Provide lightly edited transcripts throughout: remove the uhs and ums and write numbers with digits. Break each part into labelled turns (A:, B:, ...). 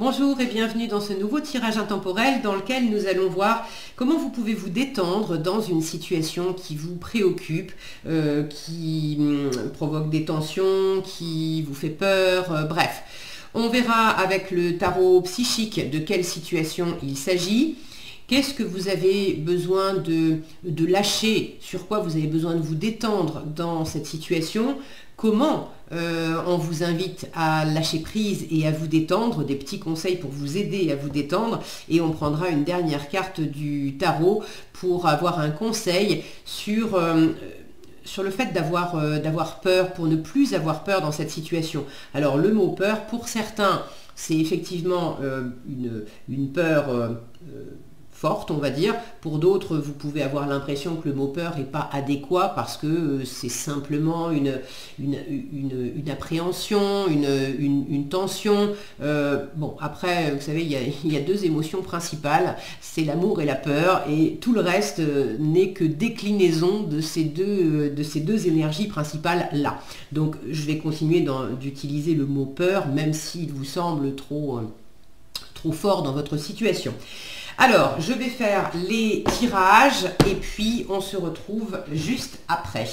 A: Bonjour et bienvenue dans ce nouveau tirage intemporel dans lequel nous allons voir comment vous pouvez vous détendre dans une situation qui vous préoccupe, qui provoque des tensions, qui vous fait peur, bref. On verra avec le tarot psychique de quelle situation il s'agit. Qu'est-ce que vous avez besoin de lâcher? Sur quoi vous avez besoin de vous détendre dans cette situation? Comment on vous invite à lâcher prise et à vous détendre? Des petits conseils pour vous aider à vous détendre. Et on prendra une dernière carte du tarot pour avoir un conseil sur le fait d'avoir peur, pour ne plus avoir peur dans cette situation. Alors le mot peur, pour certains, c'est effectivement une peur forte, on va dire. Pour d'autres, vous pouvez avoir l'impression que le mot peur n'est pas adéquat parce que c'est simplement une appréhension, une tension. Bon, après, vous savez, il y a deux émotions principales, c'est l'amour et la peur, et tout le reste n'est que déclinaison de ces deux énergies principales-là. Donc, je vais continuer d'utiliser le mot peur, même s'il vous semble trop fort dans votre situation. Alors, je vais faire les tirages et puis on se retrouve juste après.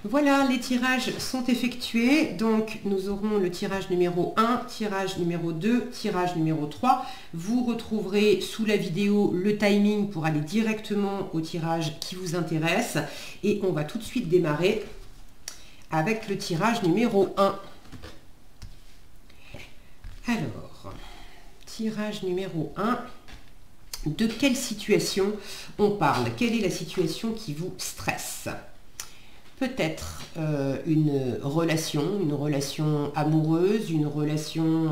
A: Voilà, les tirages sont effectués. Donc, nous aurons le tirage numéro 1, tirage numéro 2, tirage numéro 3. Vous retrouverez sous la vidéo le timing pour aller directement au tirage qui vous intéresse. Et on va tout de suite démarrer avec le tirage numéro 1. Alors, tirage numéro 1. De quelle situation on parle? Quelle est la situation qui vous stresse? Peut-être une relation amoureuse, une relation,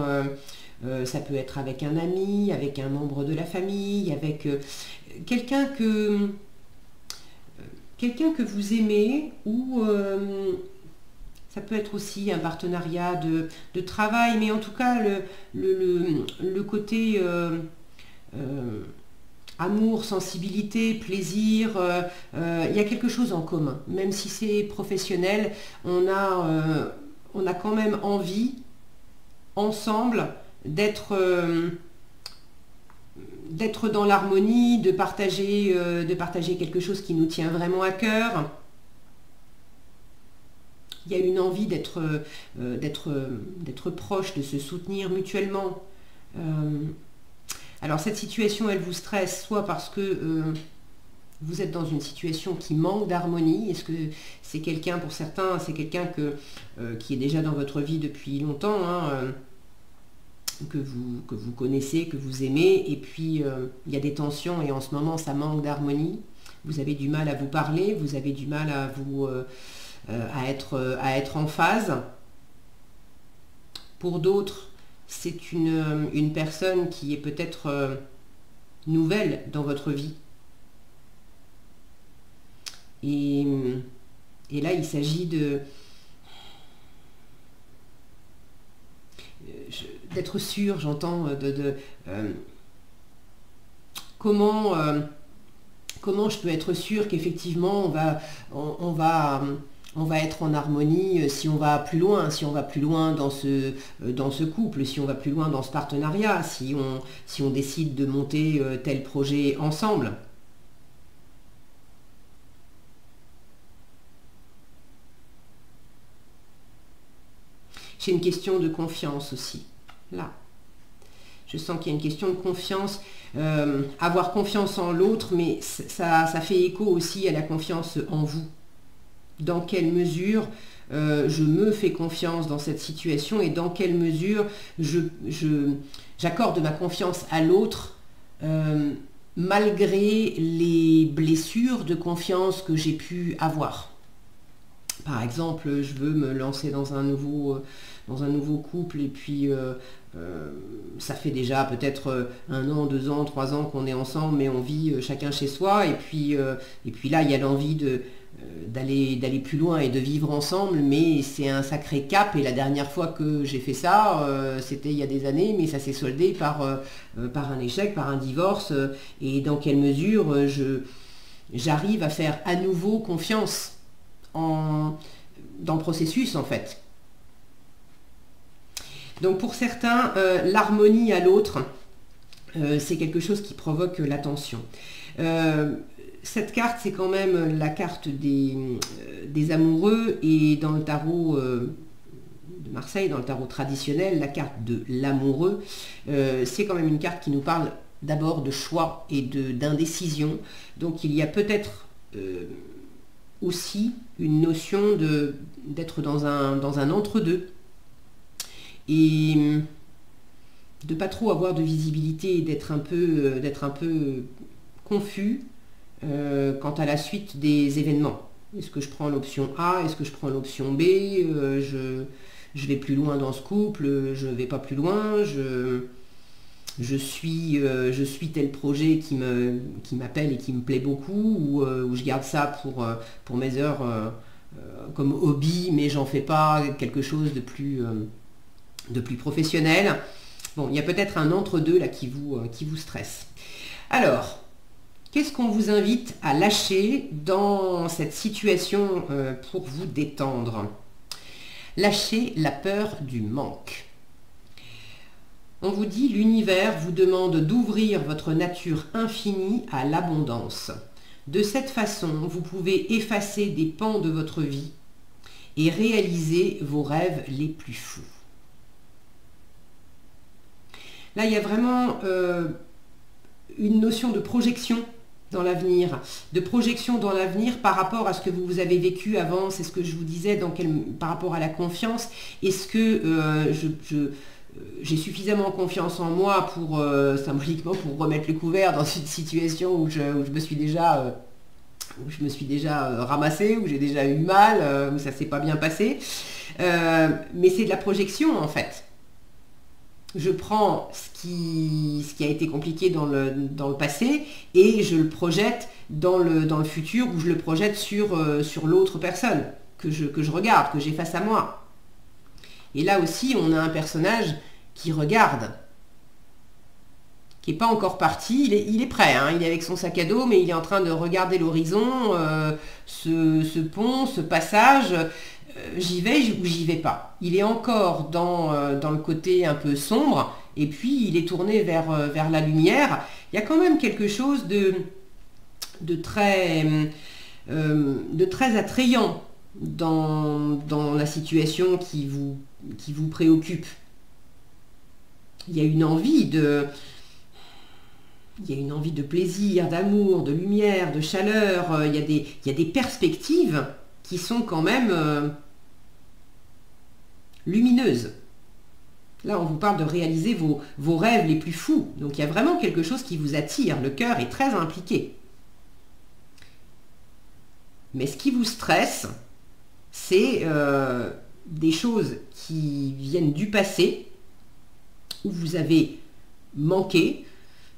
A: ça peut être avec un ami, avec un membre de la famille, avec quelqu'un que vous aimez, ou ça peut être aussi un partenariat de travail, mais en tout cas le côté amour, sensibilité, plaisir, il y a quelque chose en commun. Même si c'est professionnel, on a quand même envie, ensemble, d'être dans l'harmonie, de partager quelque chose qui nous tient vraiment à cœur. Il y a une envie d'être proche, de se soutenir mutuellement. Alors cette situation, elle vous stresse soit parce que vous êtes dans une situation qui manque d'harmonie. Est-ce que c'est quelqu'un, pour certains, c'est quelqu'un qui est déjà dans votre vie depuis longtemps, hein, que vous connaissez, que vous aimez, et puis il y a des tensions et en ce moment ça manque d'harmonie. Vous avez du mal à vous parler, vous avez du mal à être en phase. Pour d'autres, c'est une personne qui est peut-être nouvelle dans votre vie. Et là, il s'agit d'être sûr, j'entends, comment je peux être sûr qu'effectivement on va être en harmonie si on va plus loin, dans ce couple, si on va plus loin dans ce partenariat, si on décide de monter tel projet ensemble. J'ai une question de confiance aussi, là. Je sens qu'il y a une question de confiance, avoir confiance en l'autre, mais ça fait écho aussi à la confiance en vous. Dans quelle mesure je me fais confiance dans cette situation et dans quelle mesure j'accorde ma confiance à l'autre malgré les blessures de confiance que j'ai pu avoir. Par exemple, je veux me lancer dans un nouveau couple et puis ça fait déjà peut-être 1 an, 2 ans, 3 ans qu'on est ensemble, mais on vit chacun chez soi. Et puis là, il y a l'envie d'aller plus loin et de vivre ensemble, mais c'est un sacré cap. Et la dernière fois que j'ai fait ça, c'était il y a des années, mais ça s'est soldé par un échec, par un divorce. Et dans quelle mesure j'arrive à faire à nouveau confiance dans le processus en fait. Donc pour certains, l'harmonie à l'autre, c'est quelque chose qui provoque l'attention. Cette carte, c'est quand même la carte des amoureux, et dans le tarot de Marseille, dans le tarot traditionnel, la carte de l'amoureux, c'est quand même une carte qui nous parle d'abord de choix et d'indécision. Donc il y a peut-être aussi une notion d'être dans un entre-deux et de pas trop avoir de visibilité et d'être un peu confus quant à la suite des événements. Est-ce que je prends l'option A? Est-ce que je prends l'option B? Je vais plus loin dans ce couple? Je vais pas plus loin? Je suis tel projet qui m'appelle et qui me plaît beaucoup, ou je garde ça pour mes heures comme hobby, mais j'en fais pas quelque chose de plus professionnel. Bon, il y a peut-être un entre-deux là qui vous stresse. Alors, qu'est-ce qu'on vous invite à lâcher dans cette situation pour vous détendre? Lâchez la peur du manque. On vous dit, l'univers vous demande d'ouvrir votre nature infinie à l'abondance. De cette façon, vous pouvez effacer des pans de votre vie et réaliser vos rêves les plus fous. Là, il y a vraiment une notion de projection dans l'avenir, par rapport à ce que vous avez vécu avant. C'est ce que je vous disais par rapport à la confiance. Est-ce que j'ai suffisamment confiance en moi symboliquement pour remettre le couvert dans une situation où je me suis déjà ramassée, où j'ai déjà eu mal, où ça s'est pas bien passé. Mais c'est de la projection en fait. Je prends ce qui a été compliqué dans le passé et je le projette dans le futur, ou je le projette sur l'autre personne que je regarde, que j'ai face à moi. Et là aussi, on a un personnage qui regarde, qui n'est pas encore parti. Il est prêt, hein, il est avec son sac à dos, mais il est en train de regarder l'horizon, ce pont, ce passage. J'y vais ou j'y vais pas. Il est encore dans le côté un peu sombre, et puis il est tourné vers la lumière. Il y a quand même quelque chose de très attrayant dans la situation qui vous préoccupe. Il y a une envie de plaisir, d'amour, de lumière, de chaleur. Il y a des perspectives qui sont quand même lumineuses. Là, on vous parle de réaliser vos rêves les plus fous. Donc il y a vraiment quelque chose qui vous attire. Le cœur est très impliqué. Mais ce qui vous stresse, c'est des choses qui viennent du passé, où vous avez manqué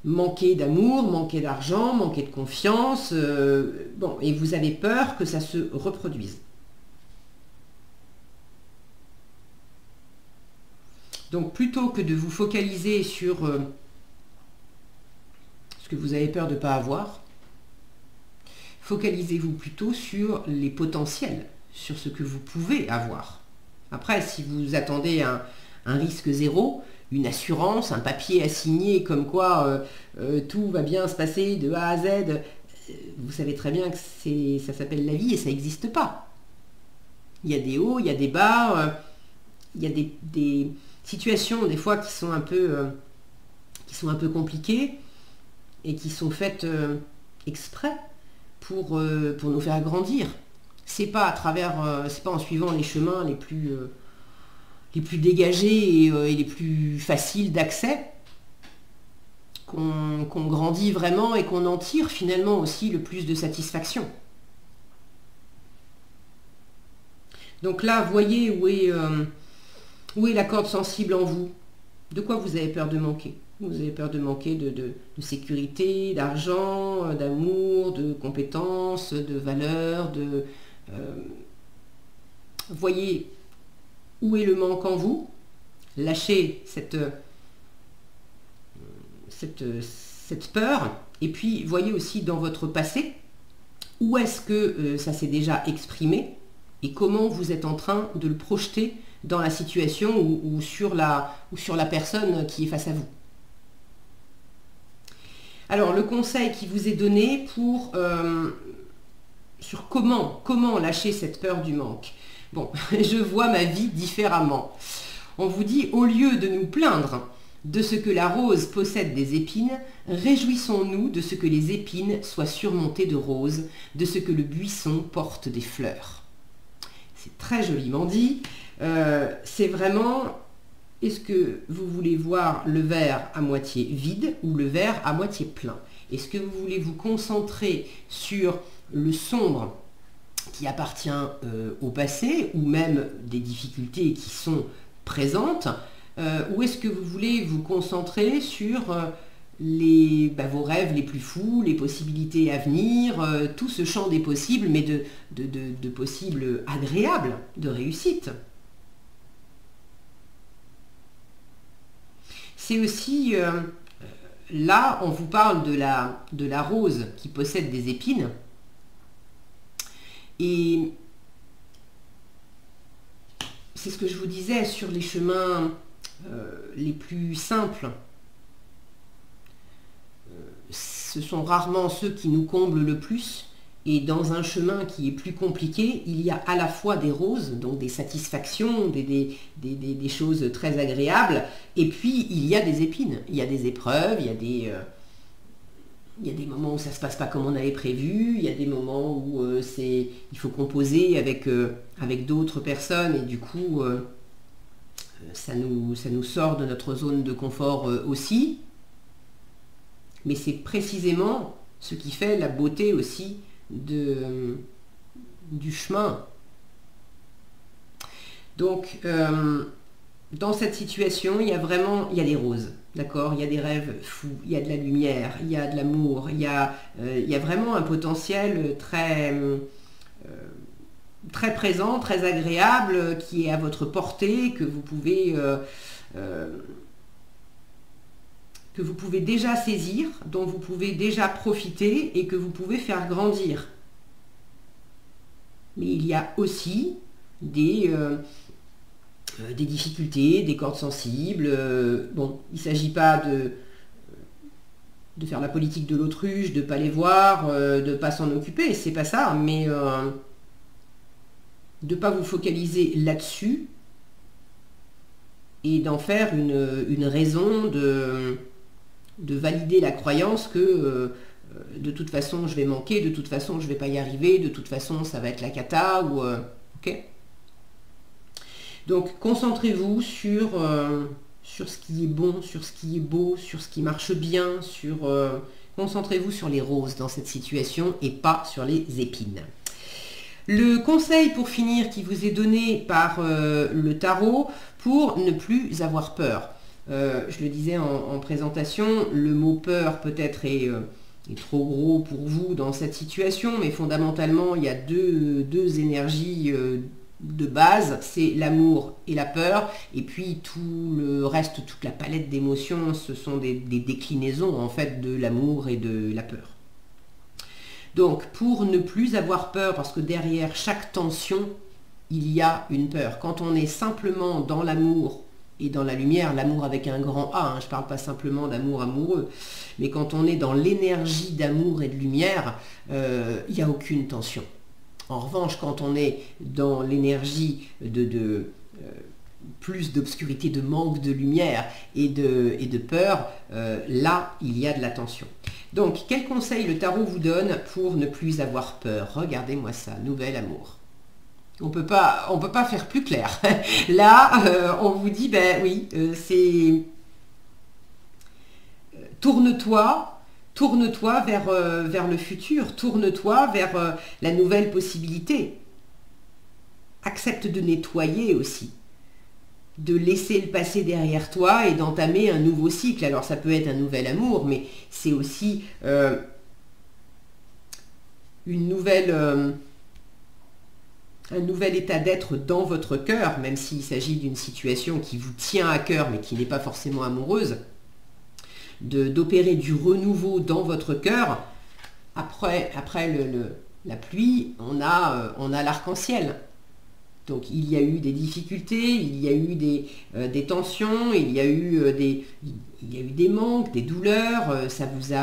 A: d'amour, manqué d'argent, manqué de confiance, et vous avez peur que ça se reproduise. Donc plutôt que de vous focaliser sur ce que vous avez peur de ne pas avoir, focalisez-vous plutôt sur les potentiels, sur ce que vous pouvez avoir. Après, si vous attendez un risque zéro, une assurance, un papier à signer comme quoi tout va bien se passer de A à Z, vous savez très bien que ça s'appelle la vie et ça n'existe pas. Il y a des hauts, il y a des bas, il y a des situations des fois qui sont un peu qui sont un peu compliquées et qui sont faites exprès pour nous faire grandir. C'est pas à travers, c'est pas en suivant les chemins les plus dégagés et les plus faciles d'accès qu'on grandit vraiment et qu'on en tire finalement aussi le plus de satisfaction. Donc là, voyez où est la corde sensible en vous. De quoi vous avez peur de manquer? Vous avez peur de manquer de sécurité, d'argent, d'amour, de compétences, de valeurs, voyez où est le manque en vous. Lâchez cette peur. Et puis, voyez aussi dans votre passé, où est-ce que ça s'est déjà exprimé et comment vous êtes en train de le projeter dans la situation ou sur la personne qui est face à vous. Alors, le conseil qui vous est donné sur comment lâcher cette peur du manque. Bon, je vois ma vie différemment. On vous dit, au lieu de nous plaindre de ce que la rose possède des épines, réjouissons-nous de ce que les épines soient surmontées de roses, de ce que le buisson porte des fleurs. C'est très joliment dit. C'est vraiment, est-ce que vous voulez voir le verre à moitié vide ou le verre à moitié plein? Est-ce que vous voulez vous concentrer sur le sombre qui appartient au passé ou même des difficultés qui sont présentes, ou est-ce que vous voulez vous concentrer sur vos rêves les plus fous, les possibilités à venir, tout ce champ des possibles, mais de possibles agréables, de réussite? C'est aussi, là, on vous parle de la rose qui possède des épines. Et c'est ce que je vous disais sur les chemins les plus simples. Ce sont rarement ceux qui nous comblent le plus. Et dans un chemin qui est plus compliqué, il y a à la fois des roses, donc des satisfactions, des choses très agréables, et puis il y a des épines, il y a des épreuves, il y a des moments où ça ne se passe pas comme on avait prévu, il y a des moments où il faut composer avec d'autres personnes, et du coup, ça nous sort de notre zone de confort aussi. Mais c'est précisément ce qui fait la beauté aussi du chemin. Donc, dans cette situation, il y a des roses, d'accord? Il y a des rêves fous, il y a de la lumière, il y a de l'amour, il y a vraiment un potentiel très présent, très agréable, qui est à votre portée, que vous pouvez déjà saisir, dont vous pouvez déjà profiter et que vous pouvez faire grandir. Mais il y a aussi des difficultés, des cordes sensibles. Bon, il ne s'agit pas de faire la politique de l'autruche, de ne pas les voir, de ne pas s'en occuper, c'est pas ça, mais de ne pas vous focaliser là-dessus et d'en faire une raison de valider la croyance que de toute façon je vais manquer, de toute façon je ne vais pas y arriver, de toute façon ça va être la cata, ou ok. Donc concentrez-vous sur ce qui est bon, sur ce qui est beau, sur ce qui marche bien, concentrez-vous sur les roses dans cette situation et pas sur les épines. Le conseil pour finir qui vous est donné par le tarot pour ne plus avoir peur. Je le disais en présentation, le mot peur peut-être est trop gros pour vous dans cette situation, mais fondamentalement il y a deux énergies de base, c'est l'amour et la peur, et puis tout le reste, toute la palette d'émotions, ce sont des déclinaisons en fait de l'amour et de la peur. Donc pour ne plus avoir peur, parce que derrière chaque tension, il y a une peur. Quand on est simplement dans l'amour et dans la lumière, l'amour avec un grand A, je ne parle pas simplement d'amour amoureux, mais quand on est dans l'énergie d'amour et de lumière, il n'y a aucune tension. En revanche, quand on est dans l'énergie plus d'obscurité, de manque de lumière et de peur, là, il y a de la tension. Donc, quel conseil le tarot vous donne pour ne plus avoir peur? Regardez-moi ça, nouvel amour. On peut pas faire plus clair. Là, on vous dit, ben oui, c'est... Tourne-toi vers le futur, tourne-toi vers la nouvelle possibilité. Accepte de nettoyer aussi, de laisser le passé derrière toi et d'entamer un nouveau cycle. Alors ça peut être un nouvel amour, mais c'est aussi une nouvelle... un nouvel état d'être dans votre cœur, même s'il s'agit d'une situation qui vous tient à cœur, mais qui n'est pas forcément amoureuse, d'opérer du renouveau dans votre cœur. Après la pluie, on a l'arc-en-ciel. Donc il y a eu des difficultés, il y a eu des tensions, il y a eu des manques, des douleurs, ça vous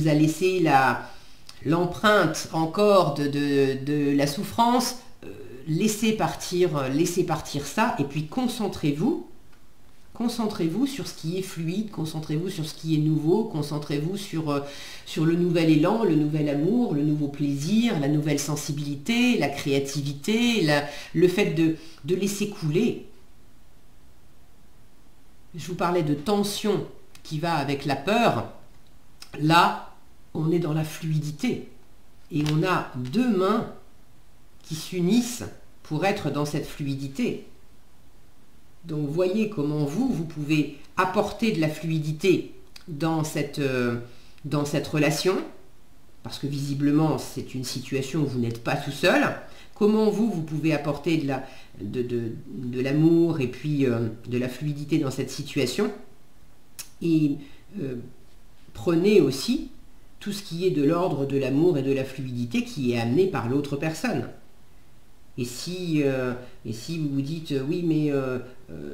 A: a laissé l'empreinte encore de la souffrance. Laissez partir ça, et puis concentrez-vous sur ce qui est fluide, concentrez-vous sur ce qui est nouveau, concentrez-vous sur le nouvel élan, le nouvel amour, le nouveau plaisir, la nouvelle sensibilité, la créativité, le fait de laisser couler. Je vous parlais de tension qui va avec la peur. Là, on est dans la fluidité. Et on a deux mains qui s'unissent pour être dans cette fluidité. Donc voyez comment vous pouvez apporter de la fluidité dans cette relation, parce que visiblement c'est une situation où vous n'êtes pas tout seul. Comment vous pouvez apporter de l'amour et puis de la fluidité dans cette situation. Et prenez aussi tout ce qui est de l'ordre de l'amour et de la fluidité qui est amené par l'autre personne. Et si vous vous dites oui mais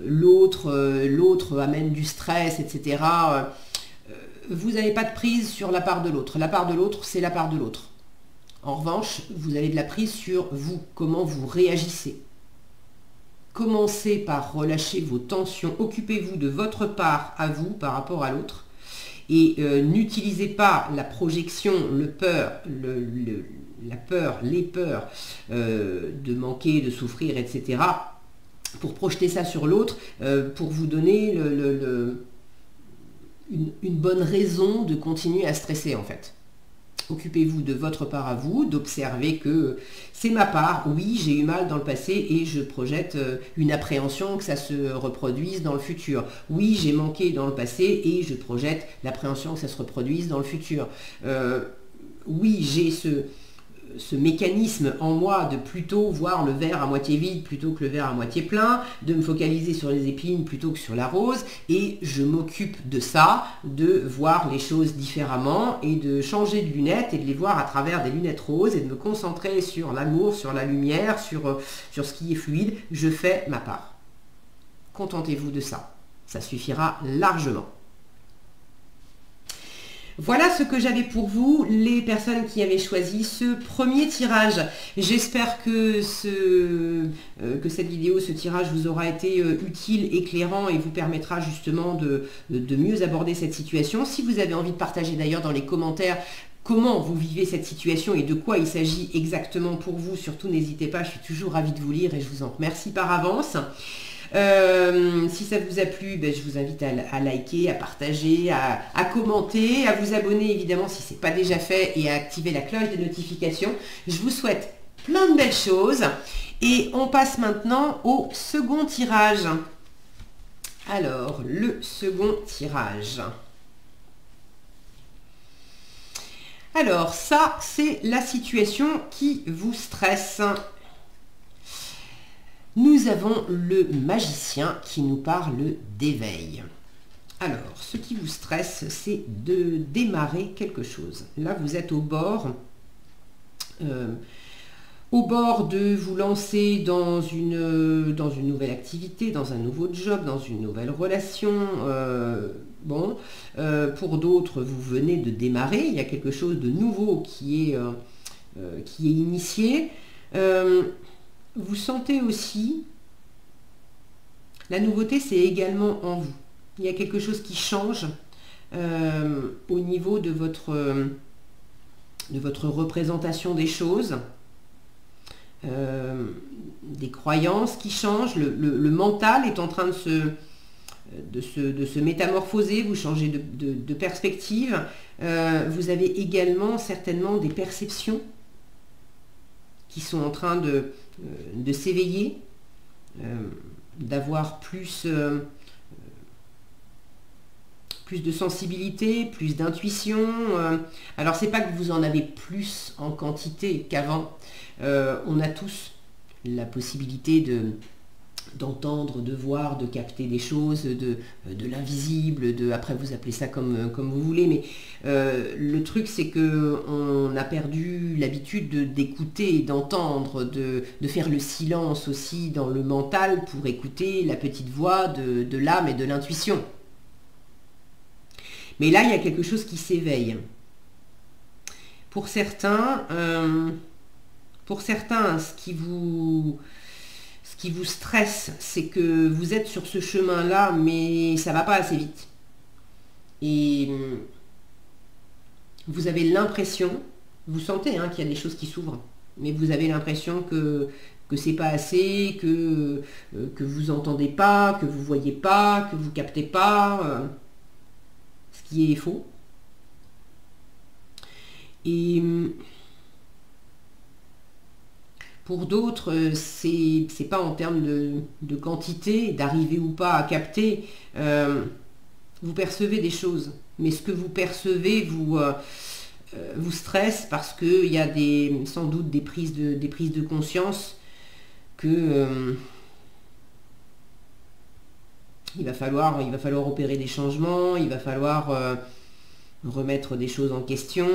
A: l'autre amène du stress, etc., vous n'avez pas de prise sur la part de l'autre. La part de l'autre, c'est la part de l'autre. En revanche, vous avez de la prise sur vous, comment vous réagissez. Commencez par relâcher vos tensions, occupez-vous de votre part à vous par rapport à l'autre. Et n'utilisez pas la projection, la peur, les peurs de manquer, de souffrir, etc., pour projeter ça sur l'autre, pour vous donner une bonne raison de continuer à stresser en fait. Occupez-vous de votre part à vous, d'observer que c'est ma part, oui j'ai eu mal dans le passé et je projette une appréhension que ça se reproduise dans le futur. Oui j'ai manqué dans le passé et je projette l'appréhension que ça se reproduise dans le futur. Oui j'ai ce mécanisme en moi de plutôt voir le verre à moitié vide plutôt que le verre à moitié plein, de me focaliser sur les épines plutôt que sur la rose, et je m'occupe de ça, de voir les choses différemment et de changer de lunettes et de les voir à travers des lunettes roses et de me concentrer sur l'amour, sur la lumière, sur ce qui est fluide. Je fais ma part. Contentez-vous de ça. Ça suffira largement. Voilà ce que j'avais pour vous, les personnes qui avaient choisi ce premier tirage. J'espère que cette vidéo, ce tirage vous aura été utile, éclairant et vous permettra justement de mieux aborder cette situation. Si vous avez envie de partager d'ailleurs dans les commentaires comment vous vivez cette situation et de quoi il s'agit exactement pour vous, surtout n'hésitez pas, je suis toujours ravie de vous lire et je vous en remercie par avance. Si ça vous a plu, je vous invite à liker, à partager, à commenter, à vous abonner évidemment si ce n'est pas déjà fait et à activer la cloche de notification. Je vous souhaite plein de belles choses et on passe maintenant au second tirage. Alors, le second tirage. Alors, ça, c'est la situation qui vous stresse. Nous avons le magicien qui nous parle d'éveil. Alors, ce qui vous stresse, c'est de démarrer quelque chose. Là, vous êtes au bord de vous lancer dans une nouvelle activité, dans un nouveau job, dans une nouvelle relation. Pour d'autres, vous venez de démarrer. Il y a quelque chose de nouveau qui est initié. Vous sentez aussi La nouveauté, c'est également en vous. Il y a quelque chose qui change au niveau de votre représentation des choses, des croyances qui changent. Le mental est en train de se métamorphoser, vous changez de perspective. Vous avez également certainement des perceptions qui sont en train de s'éveiller, d'avoir plus de sensibilité, plus d'intuition. Alors c'est pas que vous en avez plus en quantité qu'avant. On a tous la possibilité d'entendre, de voir, de capter des choses, de l'invisible, après vous appelez ça comme vous voulez, mais le truc c'est que on a perdu l'habitude d'écouter, d'entendre, de faire le silence aussi dans le mental pour écouter la petite voix de l'âme et de l'intuition. Mais là, il y a quelque chose qui s'éveille. Pour certains, ce qui vous stresse, c'est que vous êtes sur ce chemin-là, mais ça ne va pas assez vite. Et vous avez l'impression, vous sentez qu'il y a des choses qui s'ouvrent, mais vous avez l'impression que c'est pas assez, que vous entendez pas, que vous voyez pas, que vous captez pas, ce qui est faux. Et pour d'autres, c'est pas en termes de quantité, d'arriver ou pas à capter. Vous percevez des choses, mais ce que vous percevez vous stresse parce qu'il y a sans doute des prises de conscience que il va falloir opérer des changements, il va falloir remettre des choses en question.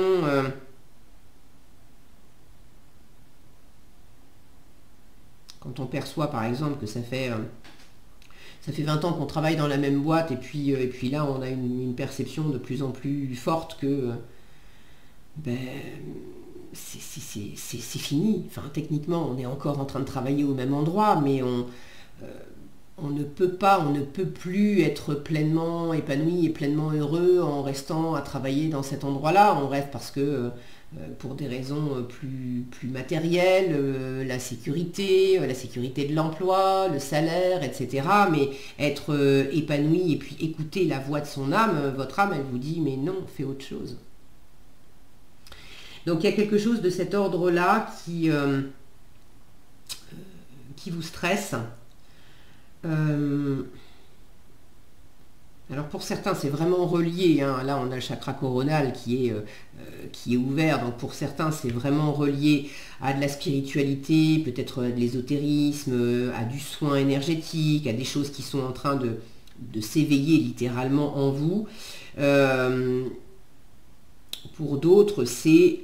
A: Quand on perçoit par exemple que ça fait 20 ans qu'on travaille dans la même boîte et puis là on a une perception de plus en plus forte que c'est fini. Enfin, techniquement on est encore en train de travailler au même endroit, mais on ne peut plus être pleinement épanoui et pleinement heureux en restant à travailler dans cet endroit-là. On reste parce que pour des raisons plus matérielles, la sécurité de l'emploi, le salaire, etc. Mais être épanoui et puis écouter la voix de son âme, votre âme, elle vous dit mais non, fais autre chose. Donc il y a quelque chose de cet ordre-là qui vous stresse. Alors pour certains c'est vraiment relié, là on a le chakra coronal qui est ouvert, donc pour certains c'est vraiment relié à de la spiritualité, peut-être à de l'ésotérisme, à du soin énergétique, à des choses qui sont en train de s'éveiller littéralement en vous. Pour d'autres c'est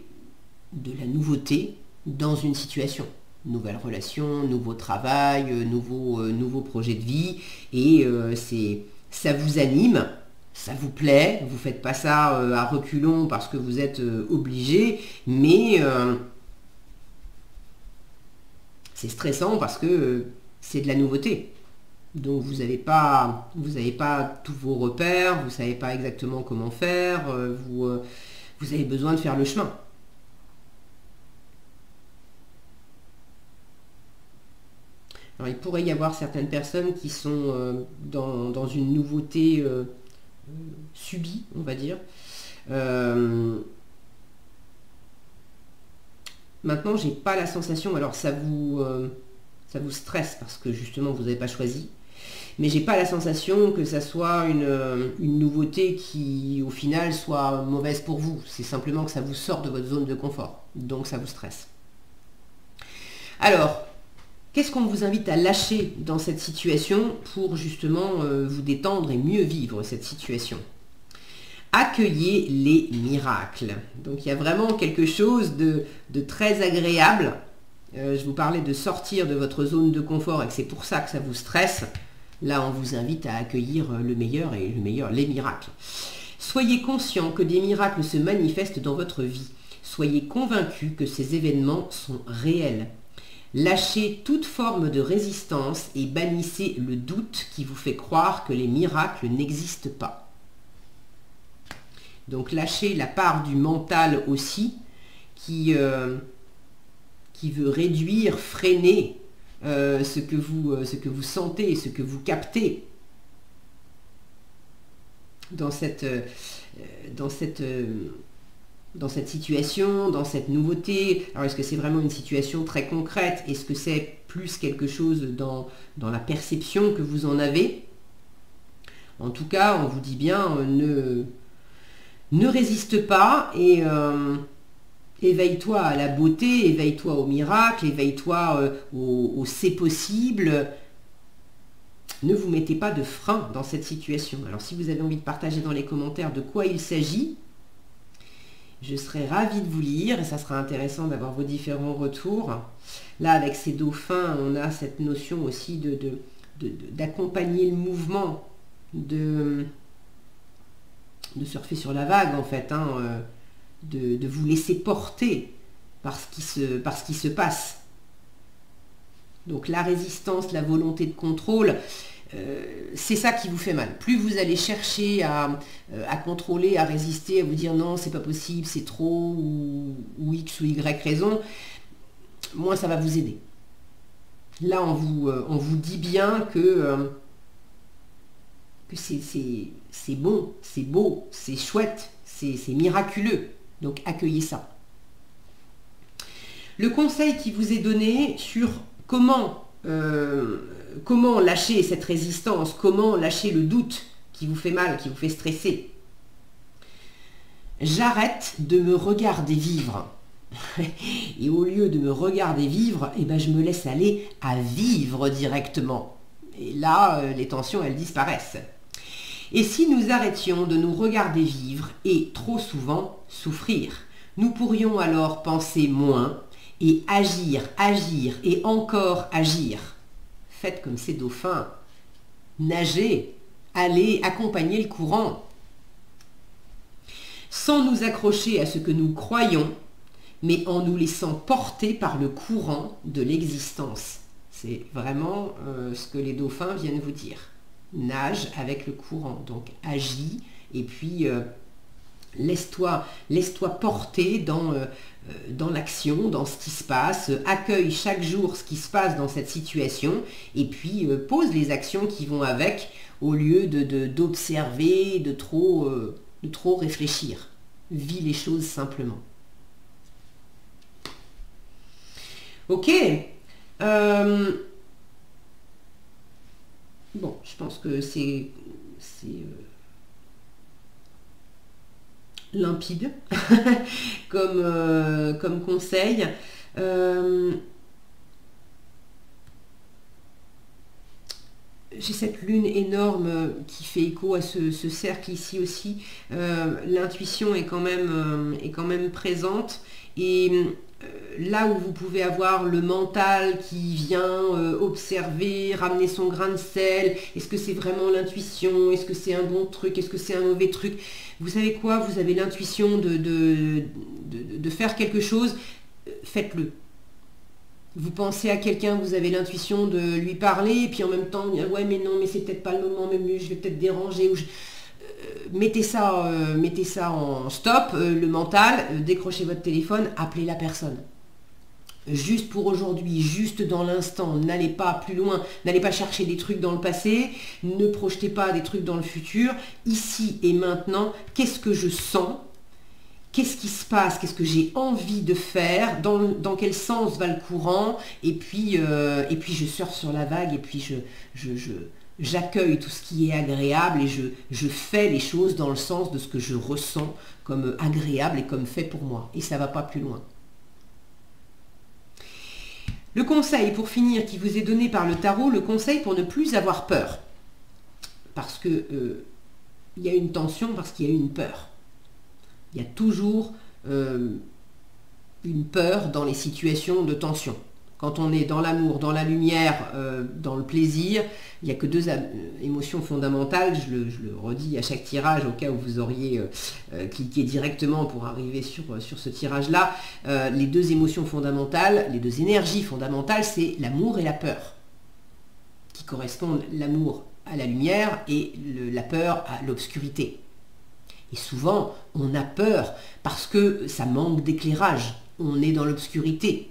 A: de la nouveauté dans une situation. Nouvelle relation, nouveau travail, nouveau projet de vie, et ça vous anime, ça vous plaît, vous ne faites pas ça à reculons parce que vous êtes obligé, mais c'est stressant parce que c'est de la nouveauté. Donc vous n'avez pas tous vos repères, vous ne savez pas exactement comment faire, vous avez besoin de faire le chemin. Alors, il pourrait y avoir certaines personnes qui sont dans une nouveauté subie, on va dire. Maintenant, j'ai pas la sensation, alors ça vous stresse parce que justement vous n'avez pas choisi, mais j'ai pas la sensation que ça soit une nouveauté qui au final soit mauvaise pour vous. C'est simplement que ça vous sort de votre zone de confort, donc ça vous stresse. Alors, qu'est-ce qu'on vous invite à lâcher dans cette situation pour justement vous détendre et mieux vivre cette situation? Accueillez les miracles. Donc il y a vraiment quelque chose de très agréable. Je vous parlais de sortir de votre zone de confort et que c'est pour ça que ça vous stresse. Là, on vous invite à accueillir le meilleur, les miracles. Soyez conscient que des miracles se manifestent dans votre vie. Soyez convaincu que ces événements sont réels. Lâchez toute forme de résistance et bannissez le doute qui vous fait croire que les miracles n'existent pas. Donc lâchez la part du mental aussi qui veut réduire, freiner ce que vous sentez, ce que vous captez dans cette situation, dans cette nouveauté. Alors est-ce que c'est vraiment une situation très concrète? Est-ce que c'est plus quelque chose dans la perception que vous en avez? En tout cas, on vous dit bien, ne résiste pas et éveille-toi à la beauté, éveille-toi au miracle, éveille-toi au c'est possible. Ne vous mettez pas de frein dans cette situation. Alors si vous avez envie de partager dans les commentaires de quoi il s'agit, je serai ravie de vous lire et ça sera intéressant d'avoir vos différents retours. Là, avec ces dauphins, on a cette notion aussi d'accompagner le mouvement, de surfer sur la vague en fait, hein, de vous laisser porter par ce qui se passe. Donc la résistance, la volonté de contrôle, c'est ça qui vous fait mal. Plus vous allez chercher à contrôler, à résister, à vous dire non, c'est pas possible, c'est trop, ou X ou Y raison, moins ça va vous aider. Là, on vous dit bien que c'est bon, c'est beau, c'est chouette, c'est miraculeux. Donc accueillez ça. Le conseil qui vous est donné sur comment lâcher cette résistance, comment lâcher le doute qui vous fait mal, qui vous fait stresser. J'arrête de me regarder vivre. Et au lieu de me regarder vivre, eh ben, je me laisse aller à vivre directement. Et là, les tensions, elles disparaissent. Et si nous arrêtions de nous regarder vivre et trop souvent souffrir, nous pourrions alors penser moins et agir et encore agir. Faites comme ces dauphins. Nagez, allez accompagner le courant. Sans nous accrocher à ce que nous croyons, mais en nous laissant porter par le courant de l'existence. C'est vraiment ce que les dauphins viennent vous dire. Nage avec le courant, donc agis et puis laisse-toi porter dans l'action, dans ce qui se passe, accueille chaque jour ce qui se passe dans cette situation et puis pose les actions qui vont avec au lieu d'observer, de trop réfléchir. Vis les choses simplement. Ok. Bon, je pense que c'est limpide comme conseil. J'ai cette lune énorme qui fait écho à ce cercle ici aussi. L'intuition est quand même présente et là où vous pouvez avoir le mental qui vient observer, ramener son grain de sel, est-ce que c'est vraiment l'intuition, est-ce que c'est un bon truc, est-ce que c'est un mauvais truc, vous savez quoi, vous avez l'intuition de faire quelque chose, faites-le. Vous pensez à quelqu'un, vous avez l'intuition de lui parler, et puis en même temps, ouais mais non, mais c'est peut-être pas le moment, mais je vais peut-être déranger, mettez ça en stop, le mental, décrochez votre téléphone, appelez la personne. Juste pour aujourd'hui, juste dans l'instant, n'allez pas plus loin, n'allez pas chercher des trucs dans le passé, ne projetez pas des trucs dans le futur. Ici et maintenant, qu'est-ce que je sens? Qu'est-ce qui se passe? Qu'est-ce que j'ai envie de faire? Dans quel sens va le courant? Et puis je surfe sur la vague et puis j'accueille tout ce qui est agréable et je fais les choses dans le sens de ce que je ressens comme agréable et comme fait pour moi. Et ça ne va pas plus loin. Le conseil, pour finir, qui vous est donné par le tarot, le conseil pour ne plus avoir peur. Parce que il y a une tension, parce qu'il y a une peur. Il y a toujours une peur dans les situations de tension. quand on est dans l'amour, dans la lumière, dans le plaisir, il n'y a que deux émotions fondamentales. Je le redis à chaque tirage au cas où vous auriez cliqué directement pour arriver sur ce tirage-là. Les deux émotions fondamentales, les deux énergies fondamentales, c'est l'amour et la peur, qui correspondent l'amour à la lumière et la peur à l'obscurité. Et souvent, on a peur parce que ça manque d'éclairage. On est dans l'obscurité.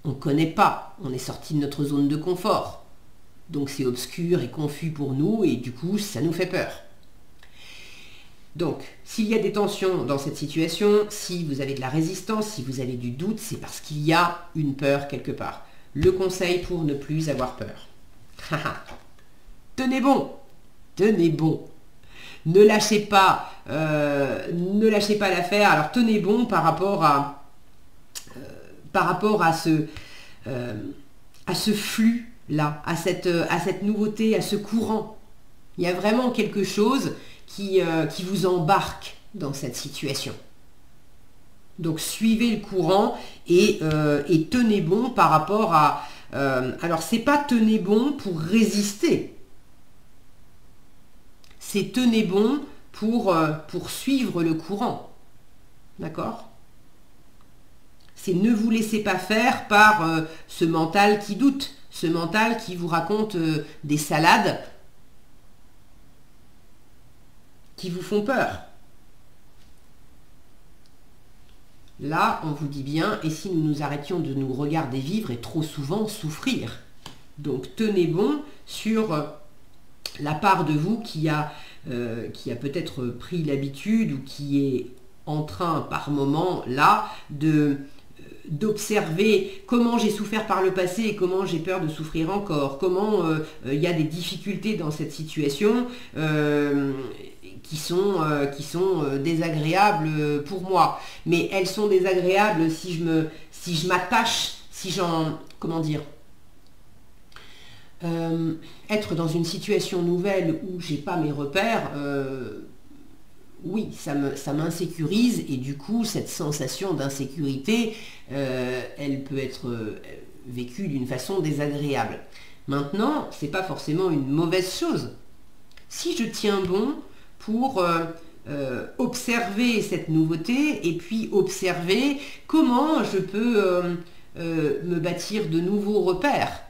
A: On ne connaît pas. On est sorti de notre zone de confort. Donc c'est obscur et confus pour nous et du coup, ça nous fait peur. Donc, s'il y a des tensions dans cette situation, si vous avez de la résistance, si vous avez du doute, c'est parce qu'il y a une peur quelque part. Le conseil pour ne plus avoir peur. Tenez bon, tenez bon. Ne lâchez pas l'affaire. Alors tenez bon par rapport à ce flux-là, à cette nouveauté, à ce courant. Il y a vraiment quelque chose qui vous embarque dans cette situation. Donc suivez le courant et tenez bon par rapport à... alors c'est pas tenez bon pour résister. C'est tenez bon pour suivre le courant. D'accord ? C'est ne vous laissez pas faire par ce mental qui doute, ce mental qui vous raconte des salades qui vous font peur. Là, on vous dit bien, et si nous nous arrêtions de nous regarder vivre et trop souvent souffrir. Donc tenez bon sur la part de vous qui a peut-être pris l'habitude ou qui est en train par moment là d'observer comment j'ai souffert par le passé et comment j'ai peur de souffrir encore, comment il y a des difficultés dans cette situation qui sont désagréables pour moi. Mais elles sont désagréables si je m'attache, si j'en... Comment dire ? Être dans une situation nouvelle où j'ai pas mes repères, oui, ça m'insécurise et du coup cette sensation d'insécurité, elle peut être vécue d'une façon désagréable. Maintenant, c'est pas forcément une mauvaise chose. Si je tiens bon pour observer cette nouveauté et puis observer comment je peux me bâtir de nouveaux repères.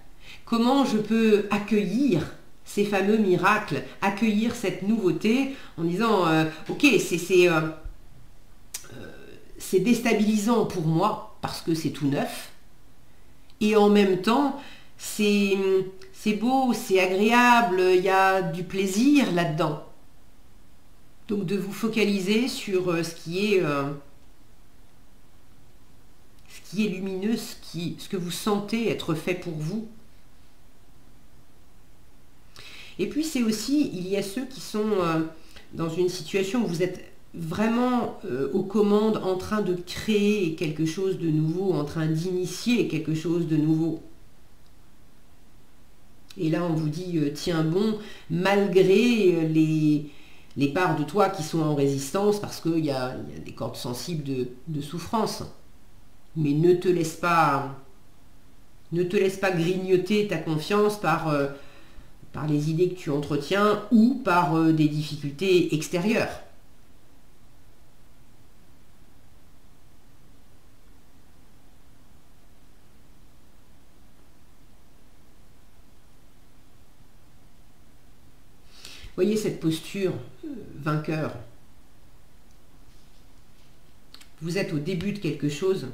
A: Comment je peux accueillir ces fameux miracles, accueillir cette nouveauté en disant ok, c'est déstabilisant pour moi parce que c'est tout neuf et en même temps c'est beau, c'est agréable, il y a du plaisir là-dedans. Donc de vous focaliser sur ce qui est lumineux, ce que vous sentez être fait pour vous. Et puis c'est aussi, il y a ceux qui sont dans une situation où vous êtes vraiment aux commandes en train de créer quelque chose de nouveau, en train d'initier quelque chose de nouveau. Et là on vous dit tiens bon, malgré les parts de toi qui sont en résistance parce qu'il y a des cordes sensibles de souffrance. Mais ne te laisse pas grignoter ta confiance par les idées que tu entretiens ou par des difficultés extérieures. Voyez cette posture vainqueur. Vous êtes au début de quelque chose,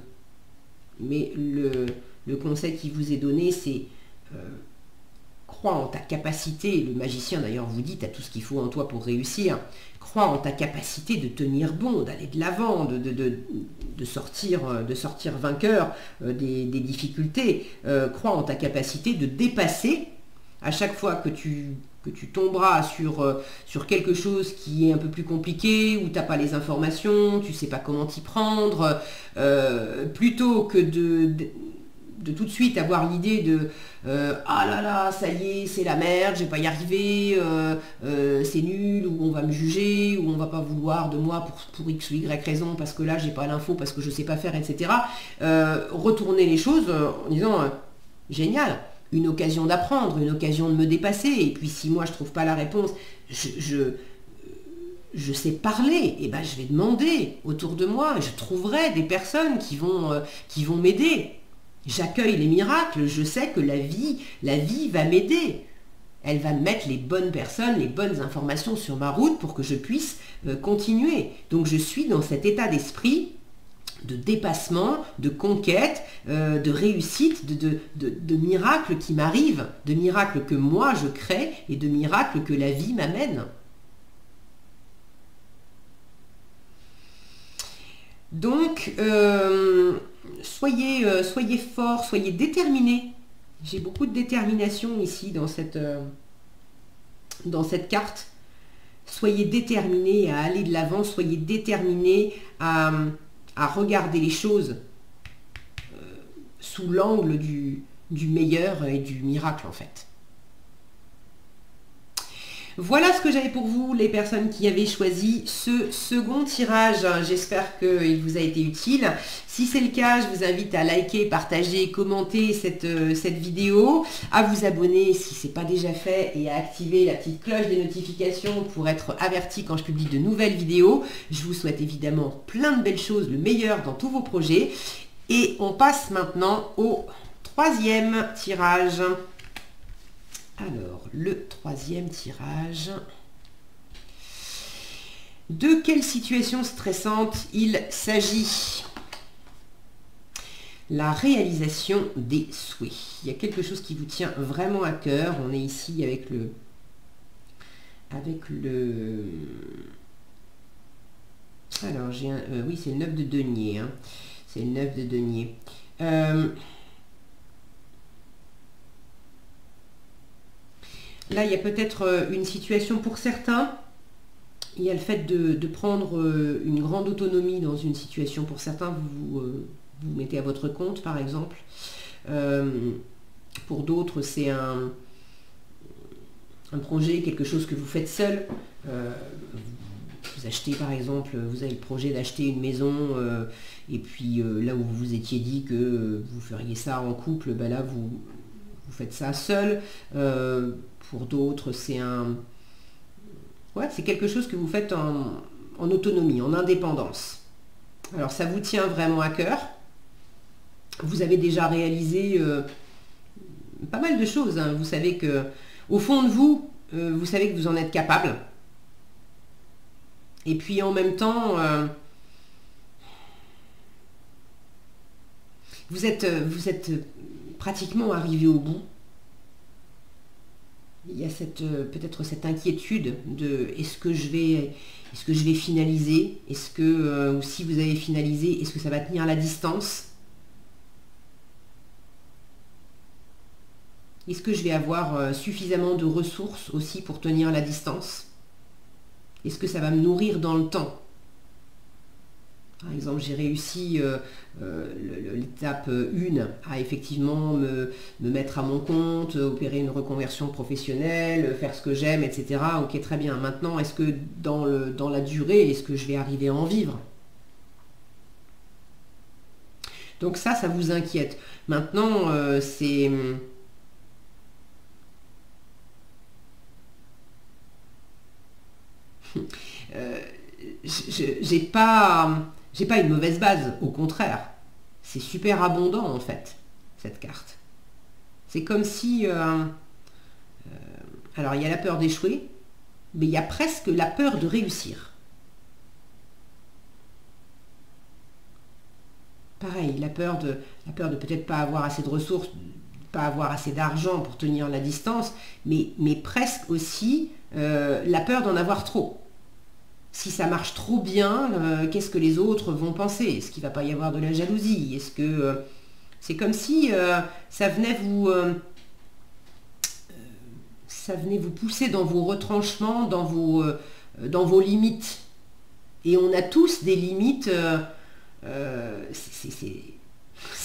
A: mais le conseil qui vous est donné, c'est crois en ta capacité. Le magicien d'ailleurs vous dit, tu as tout ce qu'il faut en toi pour réussir. Crois en ta capacité de tenir bon, d'aller de l'avant, de sortir vainqueur des difficultés. Crois en ta capacité de dépasser à chaque fois que tu tomberas sur quelque chose qui est un peu plus compliqué, où tu n'as pas les informations, tu ne sais pas comment t'y prendre, plutôt que de tout de suite avoir l'idée de ah là là, ça y est, c'est la merde, je vais pas y arriver, c'est nul, ou on va me juger, ou on va pas vouloir de moi pour X ou Y raison, parce que là j'ai pas l'info, parce que je sais pas faire, etc. Retourner les choses en disant génial, une occasion d'apprendre, une occasion de me dépasser, et puis si moi je trouve pas la réponse, je sais parler, et ben je vais demander autour de moi, et je trouverai des personnes qui vont m'aider. J'accueille les miracles, je sais que la vie va m'aider. Elle va me mettre les bonnes personnes, les bonnes informations sur ma route pour que je puisse continuer. Donc je suis dans cet état d'esprit de dépassement, de conquête, de réussite, de miracles qui m'arrivent, de miracles que moi je crée et de miracles que la vie m'amène. Donc, soyez forts, soyez déterminés. J'ai beaucoup de détermination ici dans cette carte. Soyez déterminés à aller de l'avant, soyez déterminés à regarder les choses sous l'angle du meilleur et du miracle en fait. Voilà ce que j'avais pour vous, les personnes qui avaient choisi ce second tirage. J'espère qu'il vous a été utile. Si c'est le cas, je vous invite à liker, partager, commenter cette vidéo, à vous abonner si ce n'est pas déjà fait et à activer la petite cloche des notifications pour être averti quand je publie de nouvelles vidéos. Je vous souhaite évidemment plein de belles choses, le meilleur dans tous vos projets. Et on passe maintenant au troisième tirage. Alors, le troisième tirage. De quelle situation stressante il s'agit? La réalisation des souhaits. Il y a quelque chose qui vous tient vraiment à cœur. On est ici avec le... Alors, j'ai un... oui, c'est le 9 de denier. Hein. C'est le 9 de denier. Là, il y a peut-être une situation pour certains. Il y a le fait de prendre une grande autonomie dans une situation. Pour certains, vous vous mettez à votre compte, par exemple. Pour d'autres, c'est un projet, quelque chose que vous faites seul. Vous achetez, par exemple, vous avez le projet d'acheter une maison, et puis là où vous vous étiez dit que vous feriez ça en couple, ben là, vous faites ça seul. Pour d'autres, c'est c'est quelque chose que vous faites en autonomie, en indépendance. Alors, ça vous tient vraiment à cœur. Vous avez déjà réalisé pas mal de choses. Hein. Vous savez que, au fond de vous, vous savez que vous en êtes capable. Et puis, en même temps, vous êtes pratiquement arrivé au bout. Il y a peut-être cette inquiétude de est-ce que je vais finaliser, est-ce que ou si vous avez finalisé, est-ce que ça va tenir la distance, est-ce que je vais avoir suffisamment de ressources aussi pour tenir la distance, est-ce que ça va me nourrir dans le temps. Par exemple, j'ai réussi l'étape 1 à effectivement me mettre à mon compte, opérer une reconversion professionnelle, faire ce que j'aime, etc. Ok, très bien. Maintenant, est-ce que dans la durée, est-ce que je vais arriver à en vivre? Donc ça vous inquiète. Maintenant, c'est... j'ai pas une mauvaise base, au contraire. C'est super abondant en fait, cette carte. C'est comme si... alors il y a la peur d'échouer, mais il y a presque la peur de réussir. Pareil, la peur de peut-être pas avoir assez de ressources, pas avoir assez d'argent pour tenir la distance, mais presque aussi la peur d'en avoir trop. Si ça marche trop bien, qu'est-ce que les autres vont penser? Est-ce qu'il ne va pas y avoir de la jalousie? Est-ce que c'est comme si ça venait vous pousser dans vos retranchements, dans vos limites. Et on a tous des limites.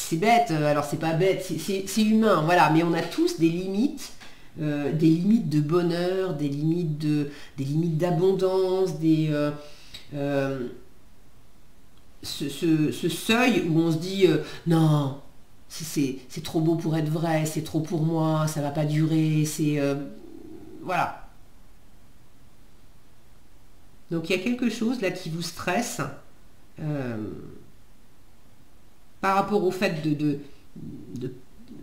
A: c'est bête, alors c'est pas bête, c'est humain, voilà, mais on a tous des limites de bonheur, des limites d'abondance, ce seuil où on se dit non, c'est trop beau pour être vrai, c'est trop pour moi, ça va pas durer, voilà. Donc il y a quelque chose là qui vous stresse euh, par rapport au fait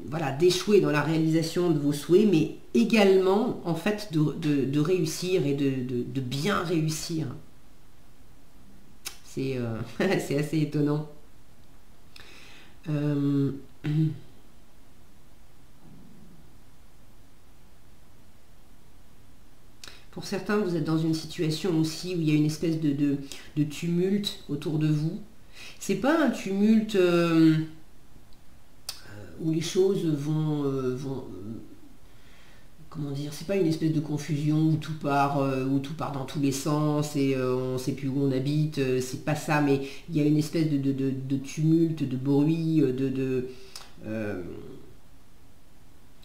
A: voilà, d'échouer dans la réalisation de vos souhaits, mais également en fait de réussir et de bien réussir. C'est c'est assez étonnant. Euh, Pour certains, vous êtes dans une situation aussi où il y a une espèce de tumulte autour de vous. C'est pas un tumulte où les choses vont comment dire, c'est pas une espèce de confusion où tout part dans tous les sens et on ne sait plus où on habite, c'est pas ça, mais il y a une espèce de tumulte, de bruit, euh,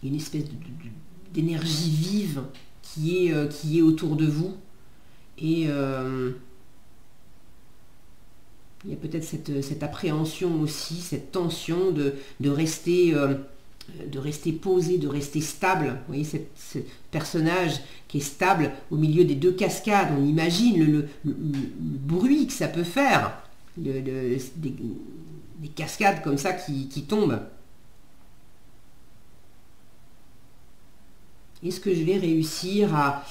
A: une espèce d'énergie vive qui est autour de vous. Et il y a peut-être cette appréhension aussi, cette tension de rester posé, de rester stable. Vous voyez, ce personnage qui est stable au milieu des deux cascades. On imagine le bruit que ça peut faire, des cascades comme ça qui tombent. Est-ce que je vais réussir à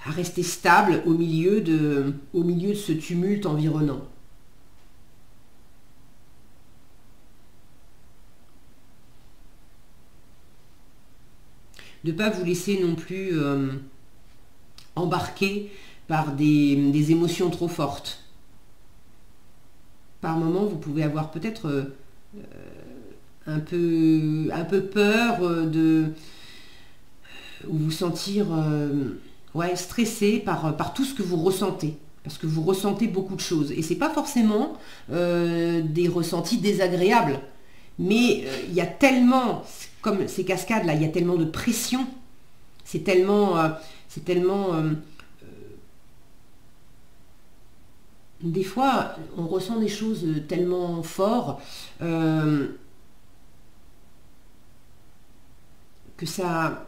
A: rester stable au milieu de ce tumulte environnant? De ne pas vous laisser non plus embarquer par des émotions trop fortes. Par moments, vous pouvez avoir peut-être un peu peur ou vous sentir stressé par tout ce que vous ressentez. Parce que vous ressentez beaucoup de choses. Et ce n'est pas forcément des ressentis désagréables. Mais il y a tellement, comme ces cascades-là, il y a tellement de pression. C'est tellement des fois, on ressent des choses tellement fortes que ça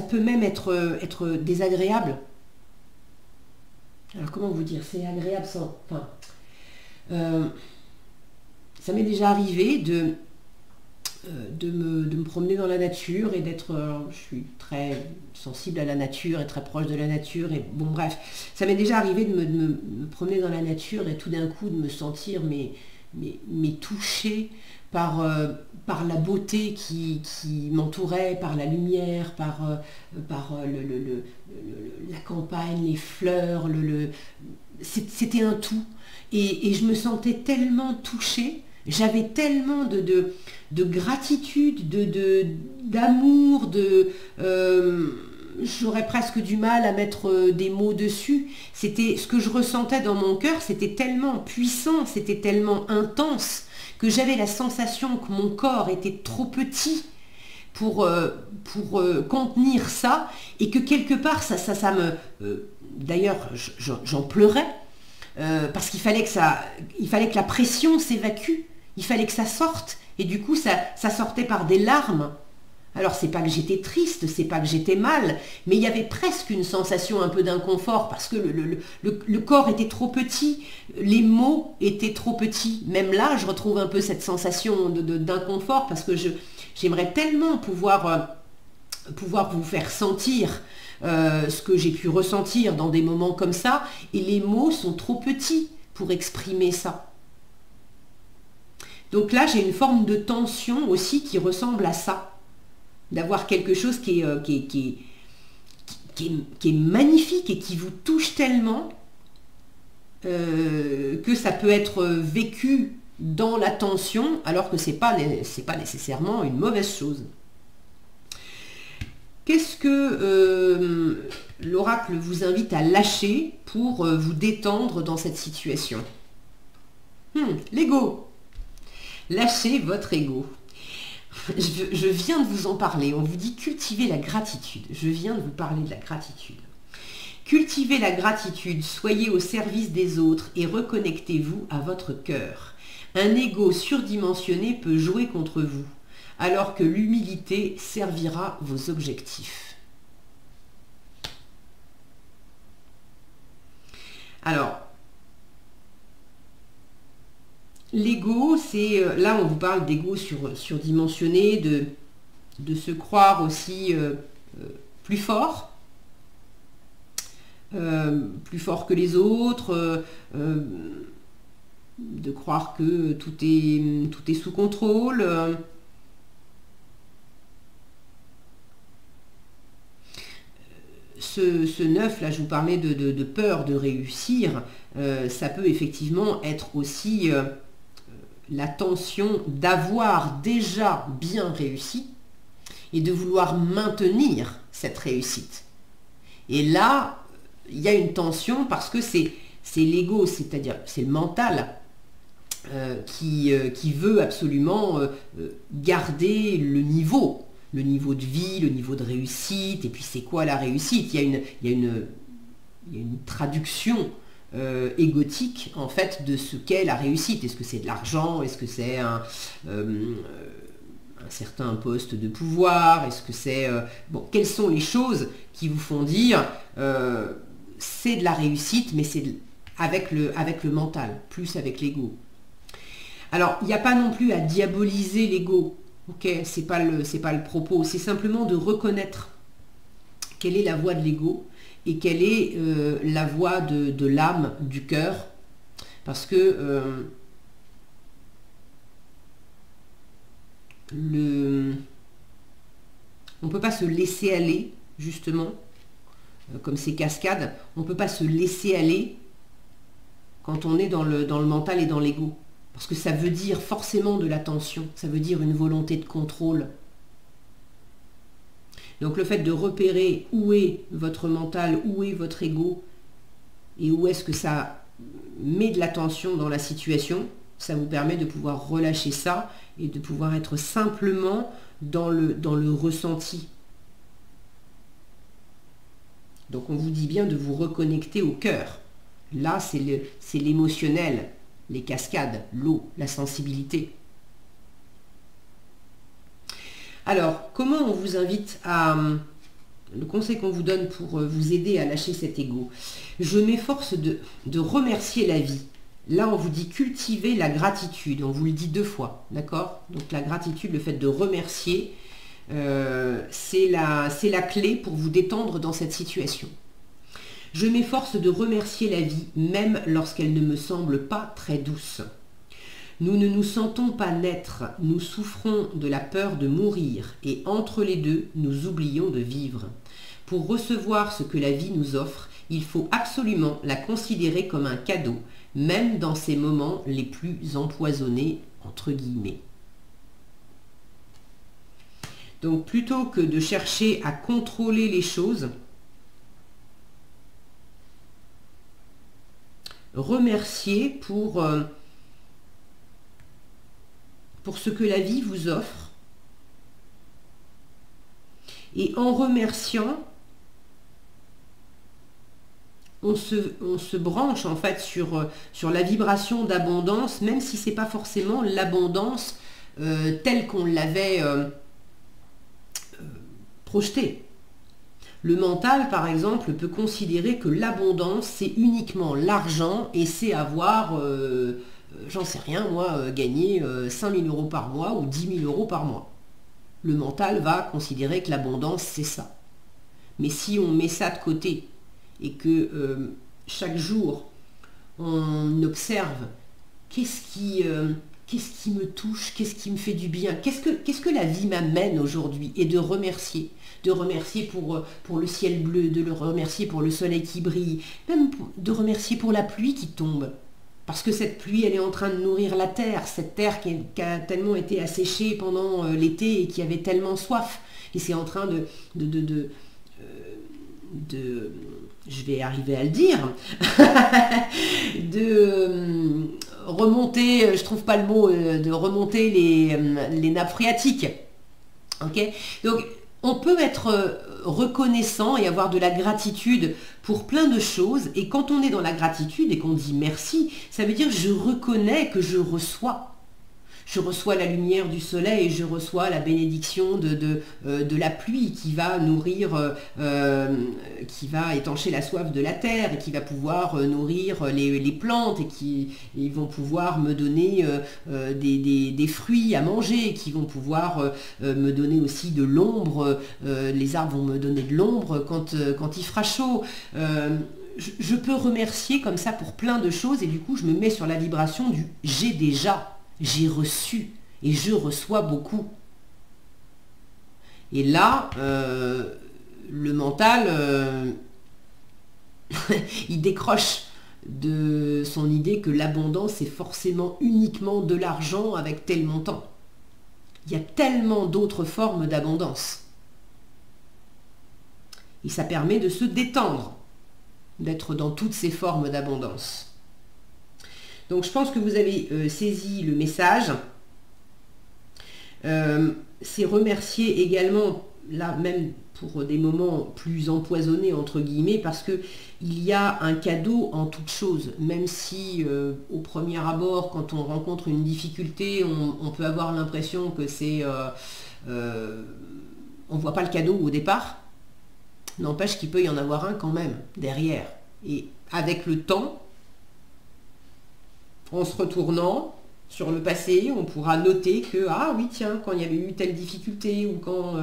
A: peut même être désagréable. Alors comment vous dire, c'est agréable sans... Enfin, ça m'est déjà arrivé de me promener dans la nature et je suis très sensible à la nature et très proche de la nature et bon bref, ça m'est déjà arrivé de me promener dans la nature et tout d'un coup de me sentir mais touchée par la beauté qui m'entourait, par la lumière, par la campagne, les fleurs, c'était un tout. Et je me sentais tellement touchée, j'avais tellement de gratitude, d'amour, j'aurais presque du mal à mettre des mots dessus. C'était ce que je ressentais dans mon cœur, c'était tellement puissant, c'était tellement intense que j'avais la sensation que mon corps était trop petit pour contenir ça et que quelque part ça me d'ailleurs j'en pleurais parce qu'il fallait que la pression s'évacue, il fallait que ça sorte et du coup ça sortait par des larmes. Alors c'est pas que j'étais triste, c'est pas que j'étais mal, mais il y avait presque une sensation un peu d'inconfort parce que le corps était trop petit, les mots étaient trop petits. Même là, je retrouve un peu cette sensation d'inconfort parce que j'aimerais tellement pouvoir vous faire sentir ce que j'ai pu ressentir dans des moments comme ça, et les mots sont trop petits pour exprimer ça. Donc là, j'ai une forme de tension aussi qui ressemble à ça. D'avoir quelque chose qui est magnifique et qui vous touche tellement que ça peut être vécu dans la tension alors que c'est pas nécessairement une mauvaise chose. Qu'est-ce que l'oracle vous invite à lâcher pour vous détendre dans cette situation? L'ego. Lâchez votre ego. Je viens de vous en parler. On vous dit cultiver la gratitude. Je viens de vous parler de la gratitude. Cultivez la gratitude, soyez au service des autres et reconnectez-vous à votre cœur. Un ego surdimensionné peut jouer contre vous, alors que l'humilité servira vos objectifs. Alors, l'ego, c'est, là on vous parle d'ego surdimensionné, de se croire aussi plus fort que les autres, de croire que tout est sous contrôle. Ce 9, là je vous parlais de peur de réussir, ça peut effectivement être aussi la tension d'avoir déjà bien réussi et de vouloir maintenir cette réussite. Et là, il y a une tension parce que c'est l'ego, c'est-à-dire c'est le mental qui veut absolument garder le niveau de vie, le niveau de réussite. Et puis c'est quoi la réussite? Il y a une traduction égotique en fait de ce qu'est la réussite. Est-ce que c'est de l'argent? Est-ce que c'est un certain poste de pouvoir? Est-ce que c'est... bon, quelles sont les choses qui vous font dire c'est de la réussite, mais c'est avec le mental, plus avec l'ego. Alors, il n'y a pas non plus à diaboliser l'ego, ok? C'est pas le propos, c'est simplement de reconnaître quelle est la voix de l'ego et quelle est la voix de l'âme, du cœur, parce que on ne peut pas se laisser aller, justement, comme ces cascades, on ne peut pas se laisser aller quand on est dans le mental et dans l'ego. Parce que ça veut dire forcément de la tension, ça veut dire une volonté de contrôle. Donc le fait de repérer où est votre mental, où est votre ego, et où est-ce que ça met de la tension dans la situation, ça vous permet de pouvoir relâcher ça et de pouvoir être simplement dans le ressenti. Donc on vous dit bien de vous reconnecter au cœur. Là, c'est l'émotionnel, les cascades, l'eau, la sensibilité. Alors, comment on vous invite à... Le conseil qu'on vous donne pour vous aider à lâcher cet ego. Je m'efforce de remercier la vie. Là, on vous dit cultiver la gratitude. On vous le dit 2 fois, d'accord? Donc la gratitude, le fait de remercier, c'est la clé pour vous détendre dans cette situation. Je m'efforce de remercier la vie, même lorsqu'elle ne me semble pas très douce. Nous ne nous sentons pas naître, nous souffrons de la peur de mourir, et entre les deux, nous oublions de vivre. Pour recevoir ce que la vie nous offre, il faut absolument la considérer comme un cadeau, même dans ces moments les plus empoisonnés, entre guillemets. Donc plutôt que de chercher à contrôler les choses, remercier pour ce que la vie vous offre. Et en remerciant, on se branche en fait sur la vibration d'abondance, même si ce n'est pas forcément l'abondance telle qu'on l'avait projetée. Le mental, par exemple, peut considérer que l'abondance, c'est uniquement l'argent et c'est avoir, j'en sais rien, moi, gagner 5 000 € par mois ou 10 000 € par mois. Le mental va considérer que l'abondance, c'est ça. Mais si on met ça de côté et que chaque jour, on observe qu'est-ce qui me touche, qu'est-ce qui me fait du bien, qu'est-ce que la vie m'amène aujourd'hui, et de remercier pour le ciel bleu, de le remercier pour le soleil qui brille, même de remercier pour la pluie qui tombe. Parce que cette pluie, elle est en train de nourrir la terre, cette terre qui a tellement été asséchée pendant l'été et qui avait tellement soif. Et c'est en train je vais arriver à le dire, de remonter, je trouve pas le mot, de remonter les nappes phréatiques. Ok, donc on peut être reconnaissant et avoir de la gratitude pour plein de choses. Et quand on est dans la gratitude et qu'on dit merci, ça veut dire je reconnais que je reçois. Je reçois la lumière du soleil et je reçois la bénédiction de la pluie qui va nourrir, qui va étancher la soif de la terre et qui va pouvoir nourrir les plantes et qui ils vont pouvoir me donner des fruits à manger, qui vont pouvoir me donner aussi de l'ombre. Les arbres vont me donner de l'ombre quand il fera chaud. Je peux remercier comme ça pour plein de choses et du coup je me mets sur la vibration du j'ai déjà. J'ai reçu et je reçois beaucoup. Et là, le mental, il décroche de son idée que l'abondance est forcément uniquement de l'argent avec tel montant. Il y a tellement d'autres formes d'abondance. Et ça permet de se détendre, d'être dans toutes ces formes d'abondance. Donc je pense que vous avez saisi le message. C'est remercier également, là même pour des moments plus empoisonnés entre guillemets, parce que il y a un cadeau en toute chose. Même si au premier abord, quand on rencontre une difficulté, on peut avoir l'impression que c'est... on ne voit pas le cadeau au départ. N'empêche qu'il peut y en avoir un quand même derrière. Et avec le temps, en se retournant sur le passé, on pourra noter que, ah oui, tiens, quand il y avait eu telle difficulté, ou quand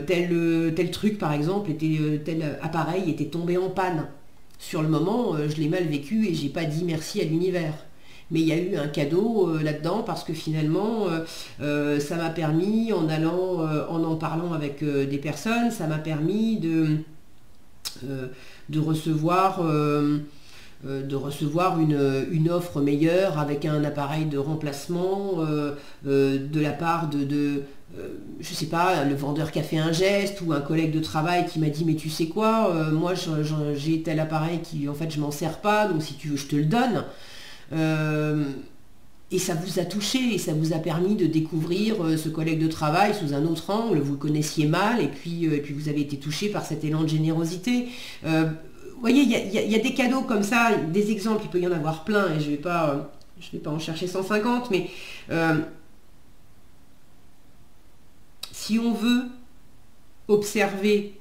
A: tel truc, par exemple, tel appareil était tombé en panne. Sur le moment, je l'ai mal vécu et j'ai pas dit merci à l'univers. Mais il y a eu un cadeau là-dedans parce que finalement, ça m'a permis, en en parlant avec des personnes, ça m'a permis de recevoir... une offre meilleure avec un appareil de remplacement de la part je sais pas, le vendeur qui a fait un geste ou un collègue de travail qui m'a dit mais tu sais quoi, moi j'ai tel appareil qui en fait je m'en sers pas, donc si tu veux je te le donne. Et ça vous a touché et ça vous a permis de découvrir ce collègue de travail sous un autre angle, vous le connaissiez mal et puis vous avez été touché par cet élan de générosité. Vous voyez, il y a des cadeaux comme ça, des exemples, il peut y en avoir plein, et je vais pas en chercher 150, mais si on veut observer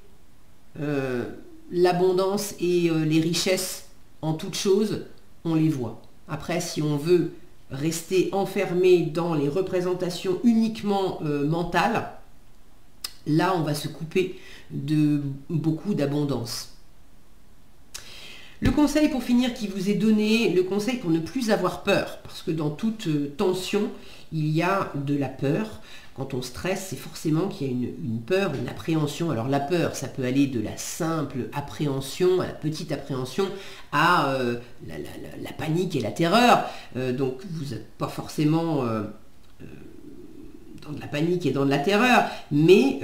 A: l'abondance et les richesses en toutes choses, on les voit. Après, si on veut rester enfermé dans les représentations uniquement mentales, là, on va se couper de beaucoup d'abondance. Le conseil pour finir qui vous est donné, le conseil pour ne plus avoir peur, parce que dans toute tension, il y a de la peur. Quand on stresse, c'est forcément qu'il y a une peur, une appréhension. Alors la peur, ça peut aller de la simple appréhension, à la petite appréhension, à la panique et la terreur. Donc vous n'êtes pas forcément dans de la panique et dans de la terreur, mais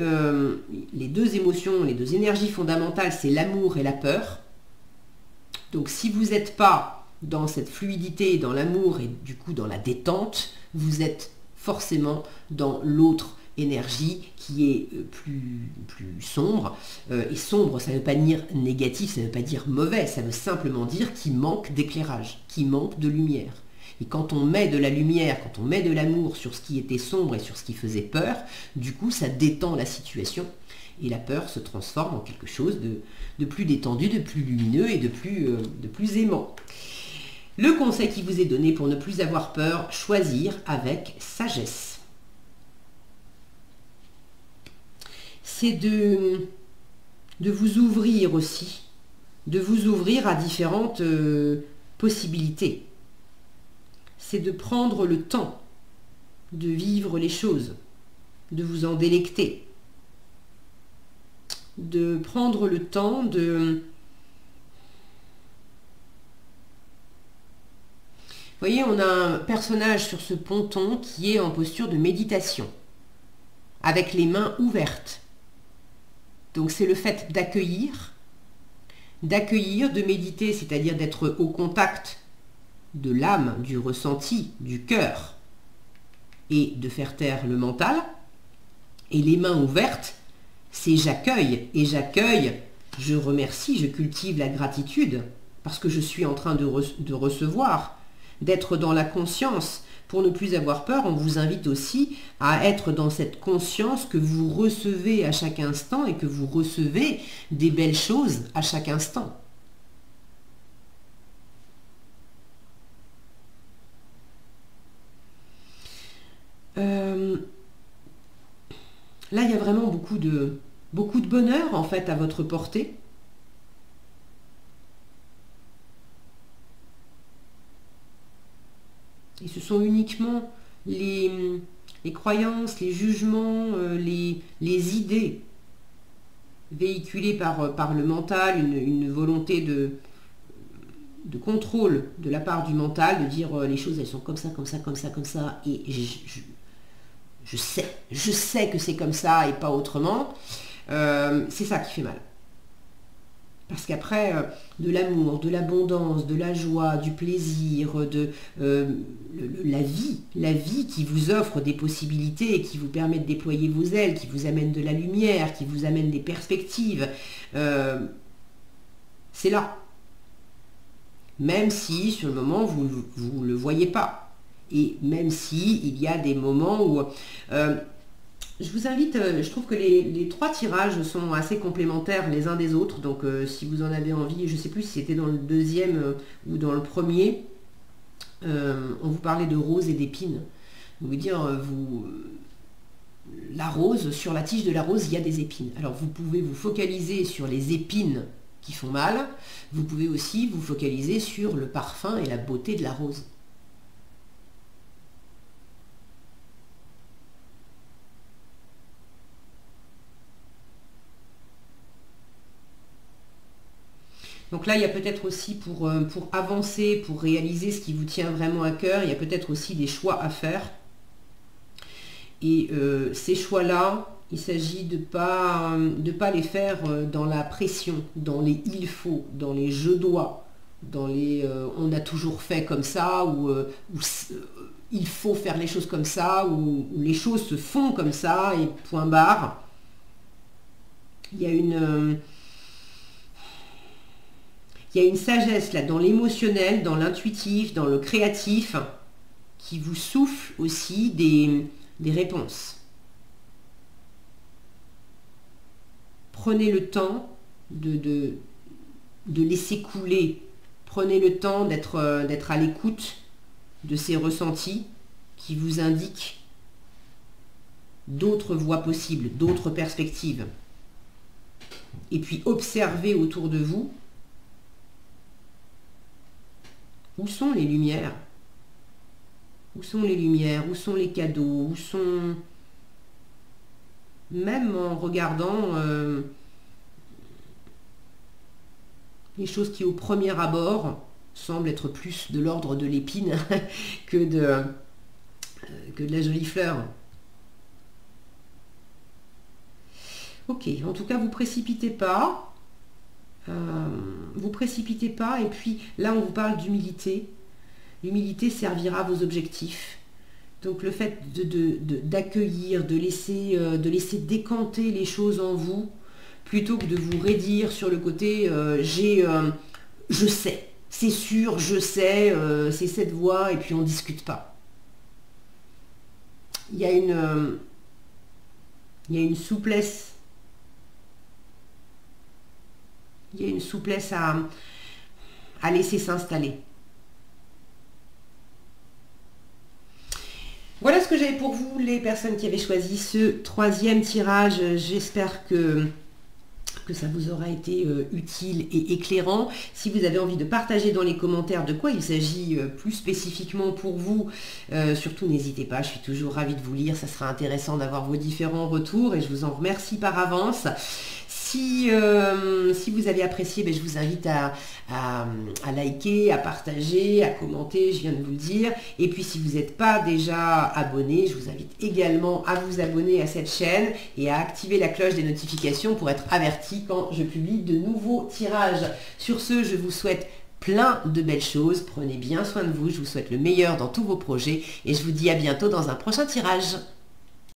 A: les deux émotions, les deux énergies fondamentales, c'est l'amour et la peur. Donc si vous n'êtes pas dans cette fluidité, dans l'amour et du coup dans la détente, vous êtes forcément dans l'autre énergie qui est plus sombre. Et sombre, ça ne veut pas dire négatif, ça ne veut pas dire mauvais, ça veut simplement dire qu'il manque d'éclairage, qu'il manque de lumière. Et quand on met de la lumière, quand on met de l'amour sur ce qui était sombre et sur ce qui faisait peur, du coup ça détend la situation. Et la peur se transforme en quelque chose de plus détendu, de plus lumineux et de plus aimant. Le conseil qui vous est donné pour ne plus avoir peur, choisir avec sagesse. C'est de vous ouvrir aussi, de vous ouvrir à différentes possibilités. C'est de prendre le temps de vivre les choses, de vous en délecter. De prendre le temps de... Vous voyez, on a un personnage sur ce ponton qui est en posture de méditation, avec les mains ouvertes. Donc c'est le fait d'accueillir, de méditer, c'est-à-dire d'être au contact de l'âme, du ressenti, du cœur, et de faire taire le mental. Et les mains ouvertes, c'est j'accueille, et j'accueille, je remercie, je cultive la gratitude, parce que je suis en train de recevoir, d'être dans la conscience. Pour ne plus avoir peur, on vous invite aussi à être dans cette conscience que vous recevez à chaque instant et que vous recevez des belles choses à chaque instant. Là, il y a vraiment beaucoup de bonheur en fait à votre portée. Et ce sont uniquement les croyances, les jugements, les idées véhiculées par le mental, une volonté de contrôle de la part du mental, de dire les choses elles sont comme ça, comme ça, comme ça, comme ça, et je sais que c'est comme ça et pas autrement. C'est ça qui fait mal. Parce qu'après, de l'amour, de l'abondance, de la joie, du plaisir, la vie qui vous offre des possibilités, qui vous permet de déployer vos ailes, qui vous amène de la lumière, qui vous amène des perspectives, c'est là. Même si, sur le moment, vous ne le voyez pas. Et même si il y a des moments où... je vous invite, je trouve que les 3 tirages sont assez complémentaires les uns des autres, donc si vous en avez envie, je ne sais plus si c'était dans le deuxième ou dans le premier, on vous parlait de rose et d'épines. Vous dire, la rose, sur la tige de la rose, il y a des épines. Alors vous pouvez vous focaliser sur les épines qui font mal, vous pouvez aussi vous focaliser sur le parfum et la beauté de la rose. Donc là, il y a peut-être aussi pour avancer, pour réaliser ce qui vous tient vraiment à cœur, il y a peut-être aussi des choix à faire. Et ces choix-là, il s'agit de pas les faire dans la pression, dans les il faut, dans les je dois, dans les on a toujours fait comme ça, ou il faut faire les choses comme ça, ou les choses se font comme ça, et point barre. Il y a une sagesse là, dans l'émotionnel, dans l'intuitif, dans le créatif, qui vous souffle aussi des réponses. Prenez le temps de laisser couler. Prenez le temps d'être à l'écoute de ces ressentis qui vous indiquent d'autres voies possibles, d'autres perspectives. Et puis observez autour de vous où sont les lumières, où sont les lumières, où sont les cadeaux, où sont... Même en regardant les choses qui au premier abord semblent être plus de l'ordre de l'épine que de la jolie fleur. Ok, en tout cas, vous précipitez pas. Vous précipitez pas. Et puis là, on vous parle d'humilité. L'humilité servira à vos objectifs. Donc le fait d'accueillir, de laisser décanter les choses en vous, plutôt que de vous raidir sur le côté je sais, c'est sûr, je sais, c'est cette voie, et puis on ne discute pas. Il y a une souplesse. Il y a une souplesse à laisser s'installer. Voilà ce que j'avais pour vous, les personnes qui avaient choisi ce 3e tirage. J'espère que ça vous aura été utile et éclairant. Si vous avez envie de partager dans les commentaires de quoi il s'agit plus spécifiquement pour vous, surtout n'hésitez pas, je suis toujours ravie de vous lire. Ça sera intéressant d'avoir vos différents retours et je vous en remercie par avance. Si vous avez apprécié, je vous invite à liker, à partager, à commenter, je viens de vous le dire. Et puis si vous n'êtes pas déjà abonné, je vous invite également à vous abonner à cette chaîne et à activer la cloche des notifications pour être averti quand je publie de nouveaux tirages. Sur ce, je vous souhaite plein de belles choses. Prenez bien soin de vous, je vous souhaite le meilleur dans tous vos projets et je vous dis à bientôt dans un prochain tirage.